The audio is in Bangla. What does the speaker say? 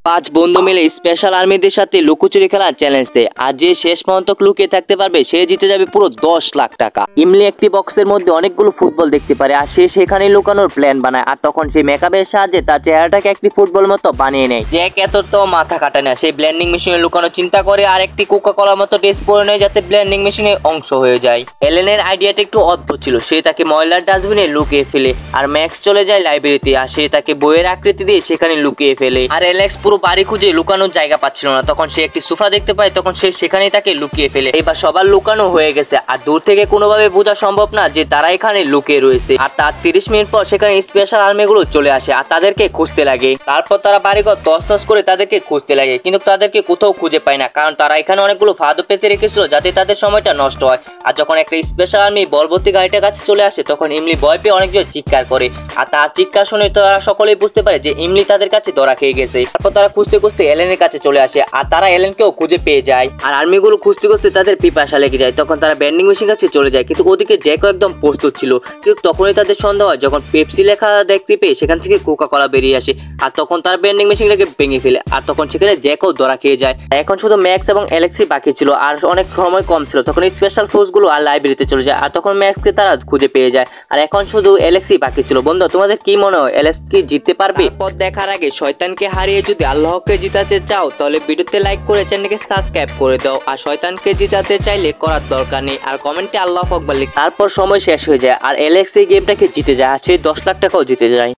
পাঁচ বন্ধু মিলে স্পেশাল আর্মিদের সাথে লুকোচুরি খেলার চ্যালেঞ্জ দেয়, আর যে শেষ পর্যন্ত লুকিয়ে থাকতে পারবে সে জিতে যাবে পুরো 10 লাখ টাকা। ইমলি একটি বক্সের মধ্যে অনেকগুলো ফুটবল দেখতে পারে, আর সে সেখানে লুকানোর প্ল্যান বানায়। আর তখন সে মেকআপের সাহায্যে তার চেহারাটাকে একটি ফুটবল মতো বানিয়ে নেয়। জ্যাক এতটাও মাথা কাটে না, সে ব্লেন্ডিং মেশিনে লুকানোর চিন্তা করে আর একটি কোকা কোলার মতো ড্রেস পরে নেয় যাতে ব্লেন্ডিং মেশিনের অংশ হয়ে যায়। এলেনের আইডিয়াটা একটু অদ্ভুত ছিল, সে তাকে ময়লার ডাস্টবিনে লুকিয়ে ফেলে, আর ম্যাক্স চলে যায় লাইব্রেরিতে, আর সে তাকে বইয়ের আকৃতি দিয়ে সেখানে লুকিয়ে ফেলে। আর অ্যালেক্স পুরো বাড়ি খুঁজে লুকানোর জায়গা পাচ্ছিল না, তখন সে একটি সোফা দেখতে পায়, তখন সে সেখানেই তাকে লুকিয়ে ফেলে। এবার সবার লুকানো হয়ে গেছে, আর দূর থেকে কোনোভাবে বোঝা সম্ভব না যে তারা এখানে লুকিয়ে রয়েছে। আর তার 30 মিনিট পর সেখানে স্পেশাল আর্মিগুলো চলে আসে আর তাদেরকে খুঁজতে লাগে। তারপর তারা বাড়িঘর তছনছ করে তাদেরকে খুঁজতে লাগে, কিন্তু তাদেরকে কোথাও খুঁজে পায় না, কারণ তারা এখানে অনেকগুলো ফাঁদও পেতে রেখেছিল যাতে তাদের সময়টা নষ্ট হয়। আর যখন একটা স্পেশাল আর্মি বলবর্তী গাড়িটার কাছে চলে আসে, তখন ইমলি ভয় পেয়ে অনেক জোরে চিৎকার করে, আর তার চিৎকার শুনে তারা সকলেই বুঝতে পারে যে ইমলি তাদের কাছে ধরা খেয়ে গেছে। তারপর তারা খুঁজতে খুঁজতে এলেনের কাছে চলে আসে, আর তারা এলেনকেও খুঁজে পেয়ে যায়। আর আর্মিগুলো খুঁজতে খুঁজতে তাদের পিপাসা লেগে যায়, তখন তারা ব্যান্ডিং মেশিন কাছে চলে যায়, কিন্তু ওদিকে জ্যাকও একদম প্রস্তুত ছিল। কিন্তু তখনই তাদের সন্দেহ হয় যখন পেপসি লেখা দেখতে পেয়ে সেখান থেকে কোকা কোলা বেরিয়ে আসে, আর তখন তারা ব্যান্ডিং মেশিনটাকে ভেঙে ফেলে, আর তখন সেখানে জ্যাকও ধরা খেয়ে যায়। এখন শুধু ম্যাক্স এবং অ্যালেক্সই বাকি ছিল, আর অনেক সময় কম ছিল। তখন স্পেশাল ফোর্সগুলো আর লাইব্রেরিতে চলে যায়, আর তখন ম্যাক্সকে তারা খুঁজে পেয়ে যায়, আর এখন শুধু অ্যালেক্সই বাকি ছিল। বন্ধু, তোমাদের কি মনে হয় অ্যালেক্স কি জিততে পারবে? পথ দেখার আগে শয়তানকে হারিয়ে যদি আল্লাহকে জিতাতে চাও তাহলে ভিডিওতে লাইক করে চ্যানেলকে সাবস্ক্রাইব করে দাও, আর শয়তানকে জিতাতে চাইলে করার দরকার নেই, আর কমেন্টে আল্লাহু আকবার লিখ। তারপর সময় শেষ হয়ে যায় আর অ্যালেক্স এই গেমটাকে জিতে যায়, আর সে 10 লাখ টাকাও জিতে যায়।